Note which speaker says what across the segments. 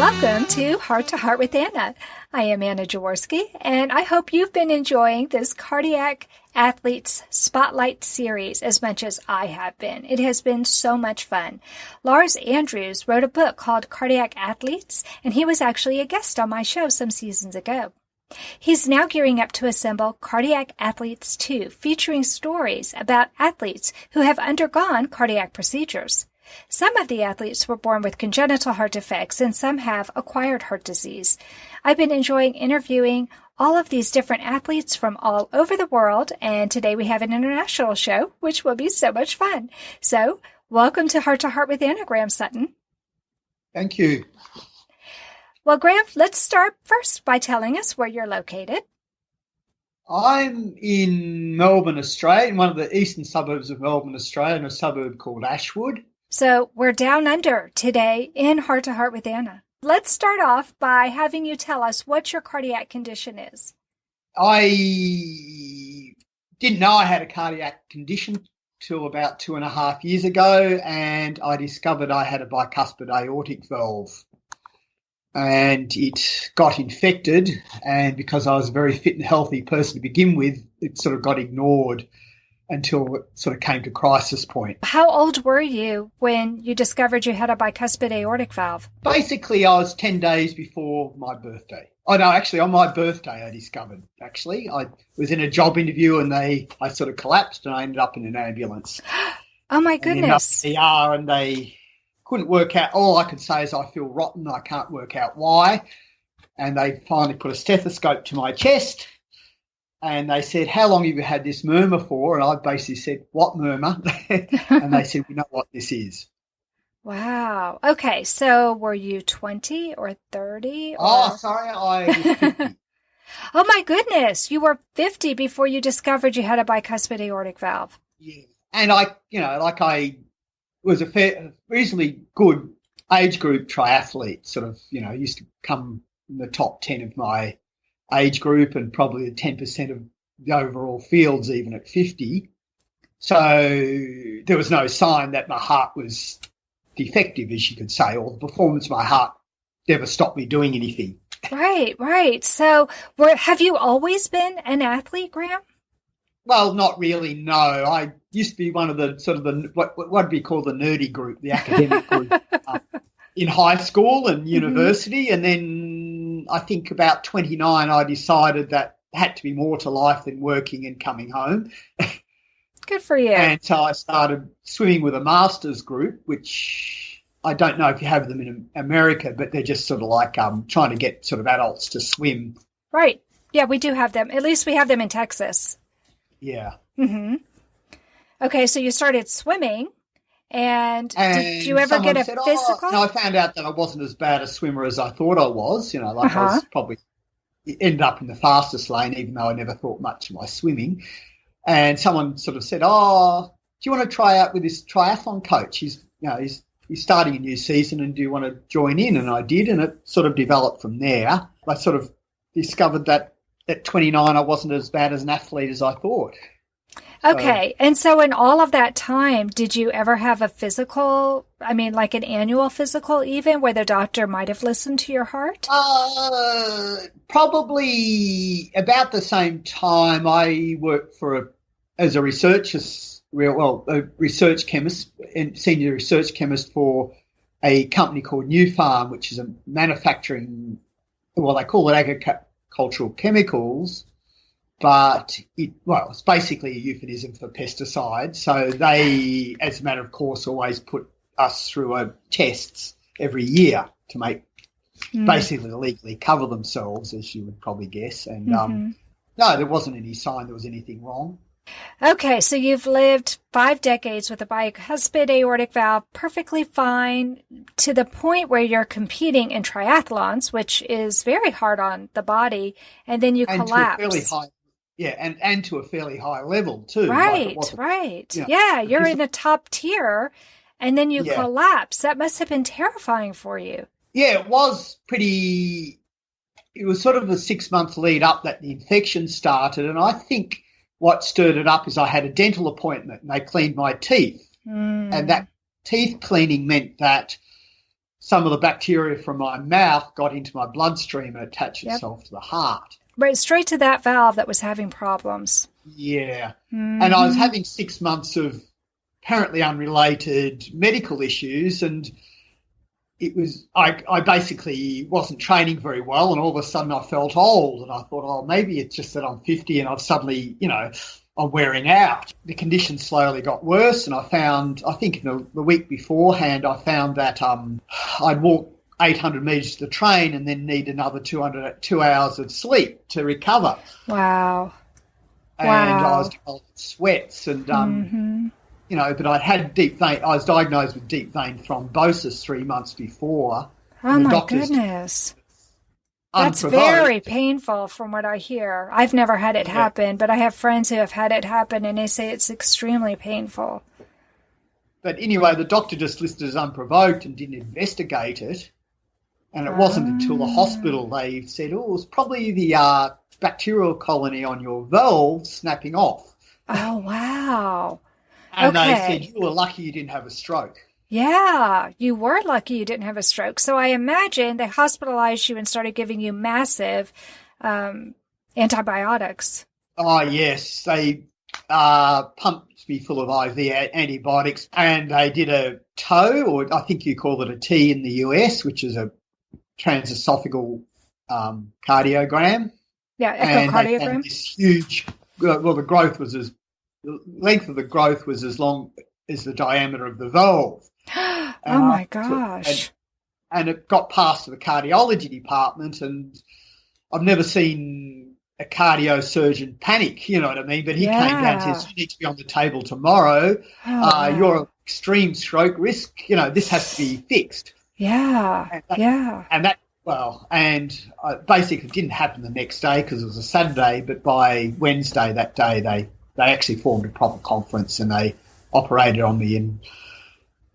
Speaker 1: Welcome to Heart to Heart with Anna. I am Anna Jaworski, and I hope you've been enjoying this Cardiac Athletes Spotlight series as much as I have been. It has been so much fun. Lars Andrews wrote a book called Cardiac Athletes, and he was actually a guest on my show some seasons ago. He's now gearing up to assemble Cardiac Athletes 2, featuring stories about athletes who have undergone cardiac procedures. Some of the athletes were born with congenital heart defects and some have acquired heart disease. I've been enjoying interviewing all of these different athletes from all over the world, and today we have an international show, which will be so much fun. So, welcome to Heart with Anna, Graeme Sutton.
Speaker 2: Thank you.
Speaker 1: Well, Graeme, let's start first by telling us where you're located.
Speaker 2: I'm in Melbourne, Australia, in one of the eastern suburbs of Melbourne, Australia, in a suburb called Ashwood.
Speaker 1: So we're down under today in Heart to Heart with Anna. Let's start off by having you tell us what your cardiac condition is.
Speaker 2: I didn't know I had a cardiac condition till about 2.5 years ago, and I discovered I had a bicuspid-aortic-valve. And it got infected, and because I was a very fit and healthy person to begin with, it sort of got ignored until it sort of came to crisis point.
Speaker 1: How old were you when you discovered you had a bicuspid aortic valve?
Speaker 2: Basically, I was 10 days before my birthday. Oh, no, actually, on my birthday, I discovered, I was in a job interview and I sort of collapsed and I ended up in an ambulance.
Speaker 1: Oh, my goodness.
Speaker 2: And they couldn't work out. All I could say is I feel rotten. I can't work out why. And they finally put a stethoscope to my chest. And they said, how long have you had this murmur for? And I basically said, what murmur? And they said, we know what this is.
Speaker 1: Wow. Okay. So were you 20 or 30? Or...
Speaker 2: Oh, sorry. I was 50.
Speaker 1: Oh, my goodness. You were 50 before you discovered you had a bicuspid aortic valve.
Speaker 2: Yeah. And I was a reasonably good age group triathlete, used to come in the top 10 of my age group and probably the 10% of the overall fields even at 50. So there was no sign that my heart was defective, as you could say, or the performance of my heart never stopped me doing anything.
Speaker 1: Right. So have you always been an athlete, Graeme?
Speaker 2: Well, not really, no. I used to be one of the what we call the nerdy group, the academic group in high school and university. And then I think about 29, I decided that there had to be more to life than working and coming home.
Speaker 1: Good for you.
Speaker 2: And so I started swimming with a masters group, which I don't know if you have them in America, but they're just sort of like trying to get sort of adults to swim.
Speaker 1: Right. Yeah, we do have them. At least we have them in Texas.
Speaker 2: Yeah.
Speaker 1: Mm-hmm. Okay, so you started swimming, and did you ever get a physical?
Speaker 2: No, I found out that I wasn't as bad a swimmer as I thought I was. I was probably ended up in the fastest lane, even though I never thought much of my swimming. And someone sort of said, "Oh, do you want to try out with this triathlon coach? He's starting a new season, and do you want to join in?" And I did, and it sort of developed from there. I sort of discovered that at 29, I wasn't as bad as an athlete as I thought.
Speaker 1: Okay. And so in all of that time, did you ever have a physical, like an annual physical even, where the doctor might have listened to your heart?
Speaker 2: Probably about the same time. I worked as a research chemist and senior research chemist for a company called New Farm, which is a manufacturing, they call it agricultural chemicals, but it's basically a euphemism for pesticides. So they, as a matter of course, always put us through tests every year to make basically legally cover themselves, as you would probably guess. And no, there wasn't any sign there was anything wrong.
Speaker 1: Okay, so you've lived 5 decades with a bicuspid aortic valve perfectly fine, to the point where you're competing in triathlons, which is very hard on the body, and then you collapse.
Speaker 2: And to a fairly high level too.
Speaker 1: Right. Yeah, you're in the top tier, and then you collapse. That must have been terrifying for you.
Speaker 2: Yeah, it was pretty. It was sort of a 6-month lead up that the infection started, and I think what stirred it up is I had a dental appointment and they cleaned my teeth. And that teeth cleaning meant that some of the bacteria from my mouth got into my bloodstream and attached itself to the heart.
Speaker 1: Right, straight to that valve that was having problems.
Speaker 2: Yeah.
Speaker 1: Mm-hmm.
Speaker 2: And I was having 6 months of apparently unrelated medical issues, and it was I basically wasn't training very well, and all of a sudden I felt old, and I thought, oh, maybe it's just that I'm 50 and I've suddenly, I'm wearing out. The condition slowly got worse, and I think in the week beforehand, I found that I'd walk 800 metres to the train and then need another 2 hours of sleep to recover.
Speaker 1: Wow.
Speaker 2: And I was developing sweats, and but I was diagnosed with deep-vein-thrombosis 3 months before.
Speaker 1: Oh, my goodness. That's very painful from what I hear. I've never had it happen, but I have friends who have had it happen, and they say it's extremely painful.
Speaker 2: But anyway, the doctor just listed it as unprovoked and didn't investigate it. And it wasn't until the hospital they said, oh, it was probably the bacterial colony on your valve snapping off.
Speaker 1: Oh, wow.
Speaker 2: And they said, you were lucky you didn't have a stroke.
Speaker 1: Yeah, you were lucky you didn't have a stroke. So I imagine they hospitalized you and started giving you massive antibiotics.
Speaker 2: Oh, yes. They pumped me full of IV antibiotics, and they did a TOE, or I think you call it a T in the US, which is a transesophageal cardiogram.
Speaker 1: Yeah, echocardiogram.
Speaker 2: And this huge, the length of the growth was as long as the diameter of the valve.
Speaker 1: Oh, my gosh.
Speaker 2: And it got passed to the cardiology department, and I've never seen a cardio-surgeon panic, you know what I mean? But he came down and says, you need to be on the table tomorrow. You're an extreme stroke risk. This has to be fixed.
Speaker 1: Yeah,
Speaker 2: And that basically didn't happen the next day because it was a Saturday, but by Wednesday that day they actually formed a proper conference, and they operated on me and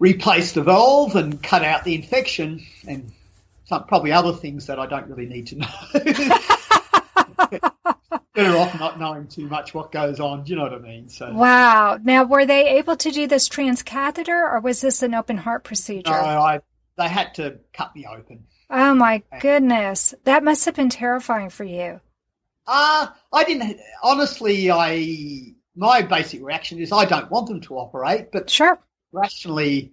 Speaker 2: replaced the valve and cut out the infection and probably other things that I don't really need to know. Better off not knowing too much what goes on, do you know what I mean? So.
Speaker 1: Wow. Now, were they able to do this transcatheter, or was this an open heart procedure?
Speaker 2: No, they had to cut me open.
Speaker 1: Oh, my goodness. That must have been terrifying for you.
Speaker 2: I didn't, honestly, my basic reaction is I don't want them to operate, but
Speaker 1: sure,
Speaker 2: rationally,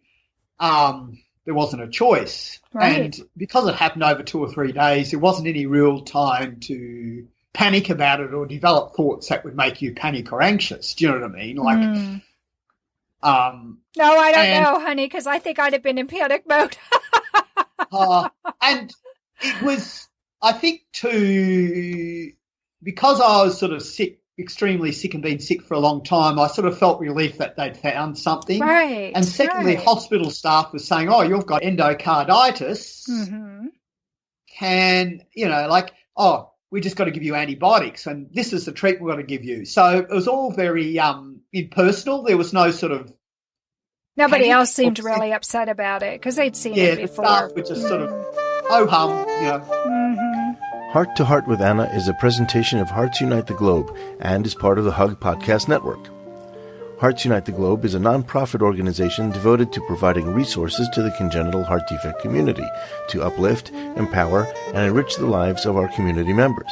Speaker 2: there wasn't a choice.
Speaker 1: Right.
Speaker 2: And because it happened over 2 or 3 days, there wasn't any real time to panic about it or develop thoughts that would make you panic or anxious. Do you know what I mean? Like,
Speaker 1: no, I don't know, honey, because I think I'd have been in panic mode.
Speaker 2: And it was, I think, because I was sort of sick, extremely sick, and been sick for a long time, I sort of felt relief that they'd found something.
Speaker 1: Right.
Speaker 2: And secondly, hospital staff was saying, oh, you've got endocarditis.
Speaker 1: Mm-hmm.
Speaker 2: We just got to give you antibiotics, and this is the treatment we've got to give you. So it was all very impersonal. There was no sort of
Speaker 1: nobody else seemed really upset about it because they'd seen it before.
Speaker 2: The staff were just sort of ho-hum,
Speaker 3: Heart to Heart with Anna is a presentation of Hearts Unite the Globe and is part of the Hug Podcast Network. Hearts Unite the Globe is a non-profit organization devoted to providing resources to the congenital heart defect community to uplift, empower, and enrich the lives of our community members.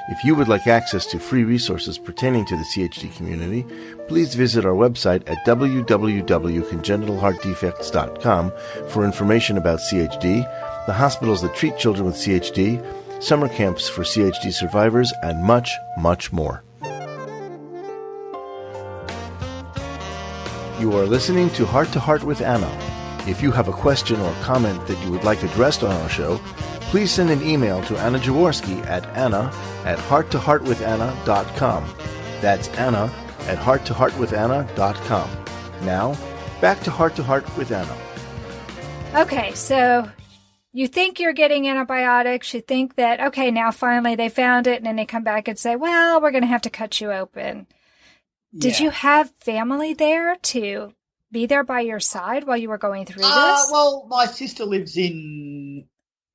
Speaker 3: If you would like access to free resources pertaining to the CHD community, please visit our website at www.congenital-heart-defects.com for information about CHD, the hospitals that treat children with CHD, summer camps for CHD survivors, and much, much more. You are listening to Heart with Anna. If you have a question or comment that you would like addressed on our show, please send an email to Anna Jaworski at anna@hearttoheartwithanna.com. That's anna@hearttoheartwithanna.com. Now, back to Heart with Anna.
Speaker 1: Okay, so you think you're getting antibiotics. You think that, okay, now finally they found it, and then they come back and say, well, we're going to have to cut you open. Yeah. Did you have family there to be there by your side while you were going through this?
Speaker 2: Well, my sister lives in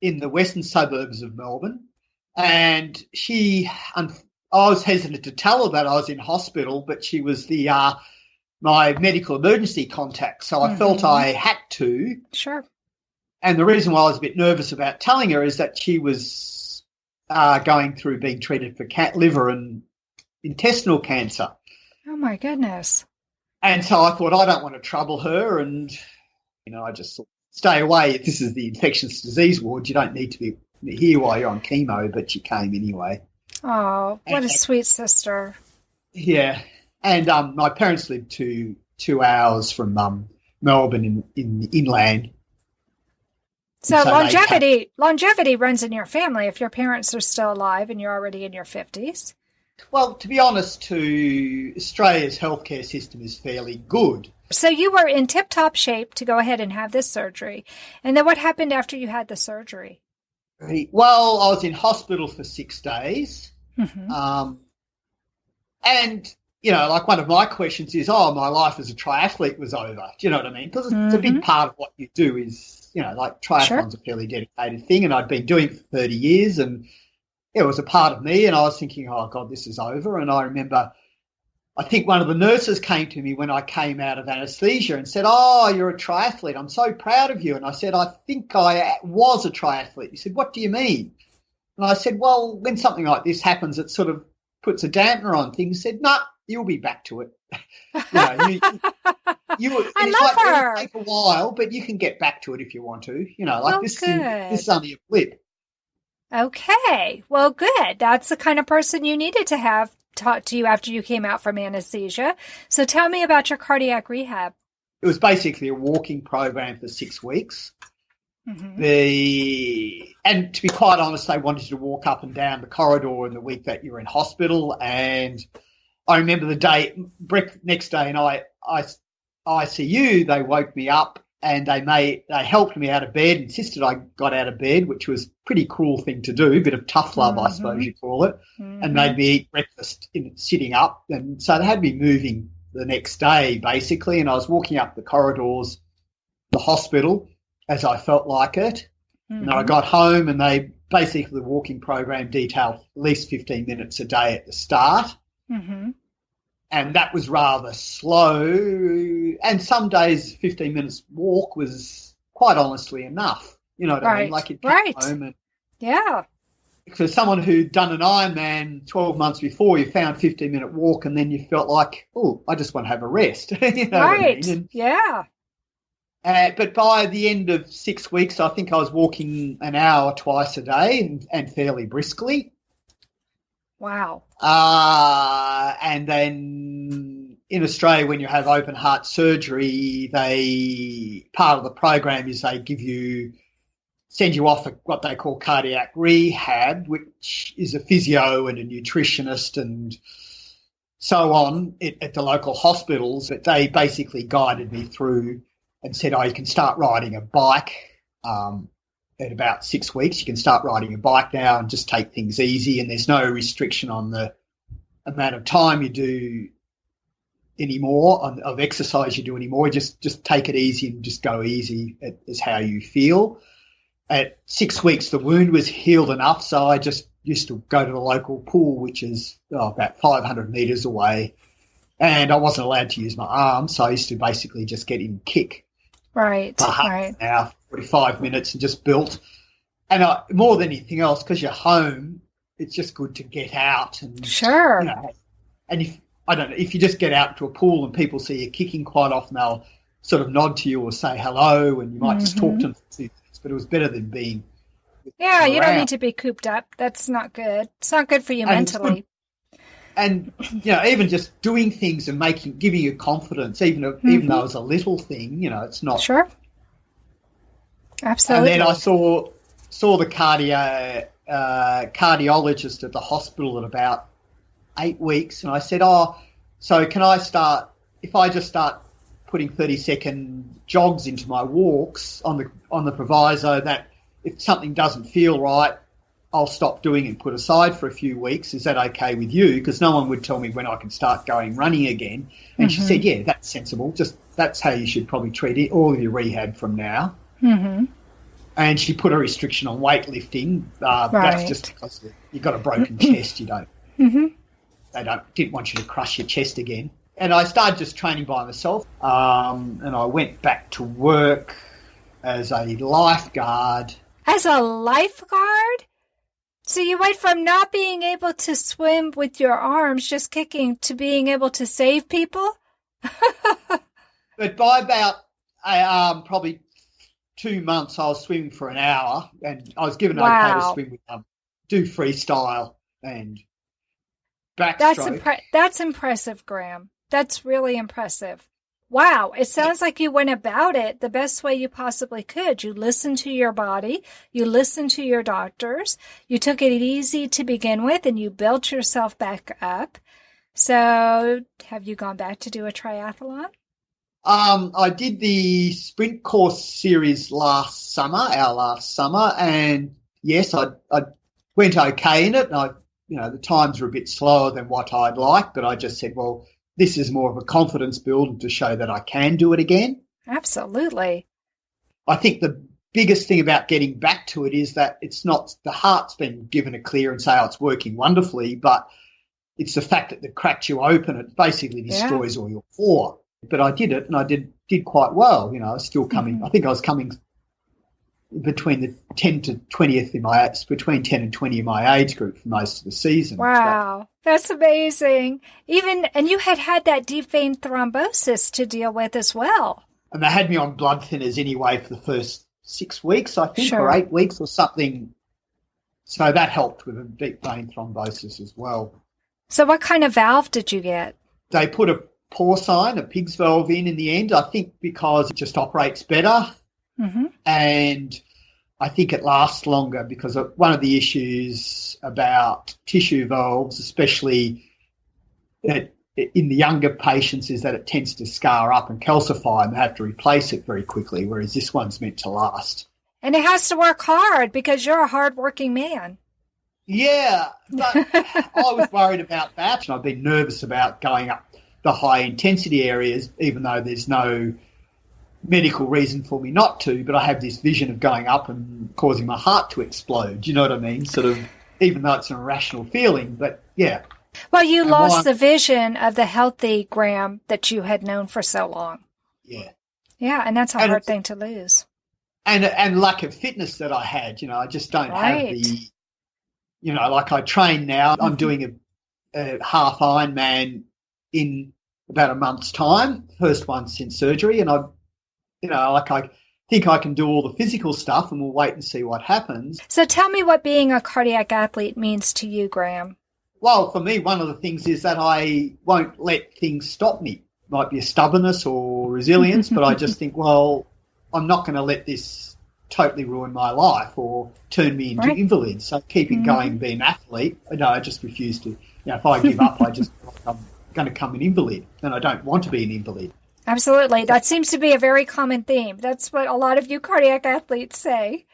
Speaker 2: the western suburbs of Melbourne, and I was hesitant to tell her that I was in hospital, but she was my medical emergency contact, so I felt I had to.
Speaker 1: Sure.
Speaker 2: And the reason why I was a bit nervous about telling her is that she was going through being treated for liver and intestinal cancer.
Speaker 1: Oh, my goodness.
Speaker 2: And so I thought, I don't want to trouble her, and, I just thought, stay away. If this is the infectious disease ward, you don't need to be here while you're on chemo, but she came anyway.
Speaker 1: Oh, what a sweet sister.
Speaker 2: Yeah. And my parents lived 2 hours from Melbourne in the inland.
Speaker 1: So longevity runs in your family if your parents are still alive and you're already in your 50s.
Speaker 2: Well, to be honest, Australia's healthcare system is fairly good.
Speaker 1: So you were in tip-top shape to go ahead and have this surgery. And then what happened after you had the surgery?
Speaker 2: Well, I was in hospital for 6 days.
Speaker 1: Mm-hmm.
Speaker 2: And, like one of my questions is, my life as a triathlete was over. Do you know what I mean? Because it's a big part of what you do is, like triathlon's a fairly dedicated thing, and I'd been doing it for 30 years, and it was a part of me, and I was thinking, oh, God, this is over. And I remember, I think one of the nurses came to me when I came out of anaesthesia and said, oh, you're a triathlete. I'm so proud of you. And I said, I think I was a triathlete. He said, what do you mean? And I said, well, when something like this happens, it sort of puts a dampener on things. He said, no, you'll be back to it.
Speaker 1: I love her.
Speaker 2: It'll take a while, but you can get back to it if you want to. This is only a blip.
Speaker 1: Okay. Well, good. That's the kind of person you needed to have talk to you after you came out from anesthesia. So tell me about your cardiac rehab.
Speaker 2: It was basically a walking program for 6 weeks.
Speaker 1: Mm-hmm.
Speaker 2: And to be quite honest, they wanted you to walk up and down the corridor in the week that you were in hospital. And I remember the next day in ICU, they woke me up and they helped me out of bed, insisted I got out of bed, which was a pretty cruel thing to do, a bit of tough love, I suppose you call it, and made me eat breakfast sitting up. And so they had me moving the next day, basically, and I was walking up the corridors, the hospital, as I felt like it. And then I got home, and they basically, the walking program detailed at least 15 minutes a day at the start.
Speaker 1: Mm-hmm.
Speaker 2: And that was rather slow. And some days 15 minutes walk was quite honestly enough. You know what I mean? Like you'd come home and for someone who'd done an Ironman 12 months before, you found 15-minute walk and then you felt like, oh, I just want to have a rest. You know what I mean? But by the end of 6 weeks, I think I was walking an hour twice a day and fairly briskly.
Speaker 1: Wow.
Speaker 2: And then in Australia, when you have open heart surgery, part of the program is they send you off what they call cardiac rehab, which is a physio and a nutritionist and so on at the local hospitals. But they basically guided me through and said, you can start riding a bike at about 6 weeks. You can start riding a bike now and just take things easy, and there's no restriction on the amount of time you do anymore, of exercise you do anymore. Just take it easy and just go easy is how you feel. At 6 weeks, the wound was healed enough, so I just used to go to the local pool, which is about 500 metres away, and I wasn't allowed to use my arms, so I used to basically just get in and kick.
Speaker 1: Right.
Speaker 2: For half an hour, 45 minutes, and just built. And more than anything else, because you're home, it's just good to get out. And, and if you just get out to a pool and people see you kicking, quite often they'll sort of nod to you or say hello, and you might just talk to them for 2 minutes. But it was better than being.
Speaker 1: You don't need to be cooped up. That's not good. It's not good for you mentally.
Speaker 2: And, even just doing things and giving you confidence, even though it's a little thing, it's not. Sure.
Speaker 1: Absolutely.
Speaker 2: And then I saw the cardiologist at the hospital at about 8 weeks, and I said, so can I if I just start putting 30-second jogs into my walks on the proviso that if something doesn't feel right, I'll stop doing and put aside for a few weeks. Is that okay with you? Because no one would tell me when I can start going running again. And she said, yeah, that's sensible. That's how you should probably treat it, all of your rehab from now. Mm-hmm. And she put a restriction on weightlifting. That's just because you've got a broken chest. You don't. Mm-hmm. They didn't want you to crush your chest again. And I started just training by myself. And I went back to work as a lifeguard.
Speaker 1: As a lifeguard? So you went from not being able to swim with your arms, just kicking, to being able to save people?
Speaker 2: But by about probably 2 months, I was swimming for an hour, and I was given okay to swim with do freestyle and backstroke.
Speaker 1: That's impressive, Graeme. That's really impressive. Wow. It sounds like you went about it the best way you possibly could. You listened to your body. You listened to your doctors. You took it easy to begin with, and you built yourself back up. So have you gone back to do a triathlon?
Speaker 2: I did the sprint course series our last summer, and yes, I went okay in it. And the times were a bit slower than what I'd like, but I just said, well, this is more of a confidence build to show that I can do it again.
Speaker 1: Absolutely.
Speaker 2: I think the biggest thing about getting back to it is that it's not the heart's been given a clear and say, oh, it's working wonderfully, but it's the fact that it cracked you open. It basically destroys all your core. But I did it, and I did quite well. I was still coming. Mm-hmm. I think I was coming between the 10 to 20th between 10 and 20 in my age group for most of the season.
Speaker 1: Wow, that's amazing. And you had that deep vein thrombosis to deal with as well. And
Speaker 2: they had me on blood thinners anyway for the first 6 weeks, I think, or 8 weeks or something. So that helped with a deep vein thrombosis as well.
Speaker 1: So what kind of valve did you get?
Speaker 2: They put a porcine, a pig's valve in the end, I think because it just operates better. Mm-hmm. And I think it lasts longer because one of the issues about tissue valves, especially in the younger patients, is that it tends to scar up and calcify, and they have to replace it very quickly, whereas this one's meant to last.
Speaker 1: And it has to work hard because you're a hard-working man.
Speaker 2: Yeah, but I was worried about that, and I've been nervous about going up the high-intensity areas, even though there's no medical reason for me not to, but I have this vision of going up and causing my heart to explode. Do you know what I mean? Sort of, even though it's an irrational feeling, but yeah.
Speaker 1: Well, you lost the vision of the healthy Graeme that you had known for so long.
Speaker 2: Yeah.
Speaker 1: Yeah, and that's a hard thing to lose.
Speaker 2: And lack of fitness that I had, I just don't have the, like I train now. Mm-hmm. I'm doing a half Ironman in about a month's time, first one since surgery, and I think I can do all the physical stuff, and we'll wait and see what happens.
Speaker 1: So tell me what being a cardiac athlete means to you, Graeme.
Speaker 2: Well, for me, one of the things is that I won't let things stop me. It might be a stubbornness or resilience, but I just think, well, I'm not going to let this totally ruin my life or turn me into invalid. So keeping going, being an athlete, I just refuse to. If I give up, I'm going to become an invalid, and I don't want to be an invalid.
Speaker 1: Absolutely. That seems to be a very common theme. That's what a lot of you cardiac athletes say.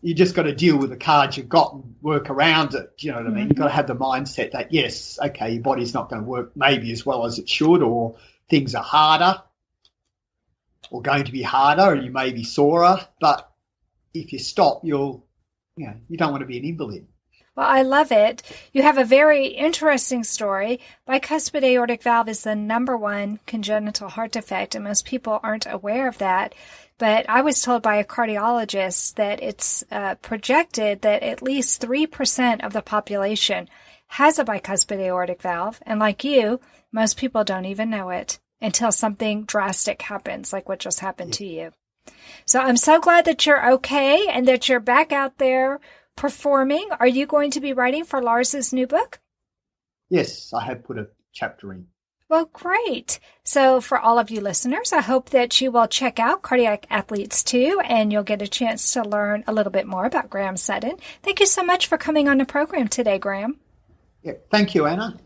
Speaker 2: You just got to deal with the cards you've got and work around it. Do you know what I mean? You've got to have the mindset that, yes, okay, your body's not going to work maybe as well as it should, or things are harder or going to be harder, and you may be sorer. But if you stop, you don't want to be an invalid.
Speaker 1: Well, I love it. You have a very interesting story. Bicuspid-aortic valve is the number one congenital heart defect, and most people aren't aware of that. But I was told by a cardiologist that it's projected that at least 3% of the population has a bicuspid aortic valve. And like you, most people don't even know it until something drastic happens, like what just happened to you. So I'm so glad that you're okay and that you're back out there performing. Are you going to be writing for Lars's new book?
Speaker 2: Yes, I have put a chapter in.
Speaker 1: Well, great. So for all of you listeners, I hope that you will check out Cardiac Athletes 2, and you'll get a chance to learn a little bit more about Graeme Sutton. Thank you so much for coming on the program today, Graeme.
Speaker 2: Yeah, thank you, Anna.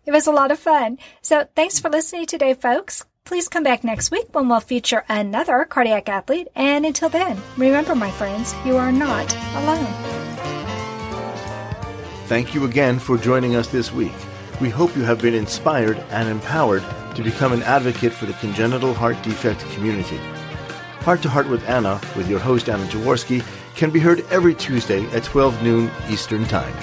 Speaker 1: It was a lot of fun. So thanks for listening today, folks. Please come back next week when we'll feature another cardiac athlete. And until then, remember, my friends, you are not alone.
Speaker 3: Thank you again for joining us this week. We hope you have been inspired and empowered to become an advocate for the congenital heart defect community. Heart to Heart with Anna, with your host Anna Jaworski, can be heard every Tuesday at 12 noon Eastern Time.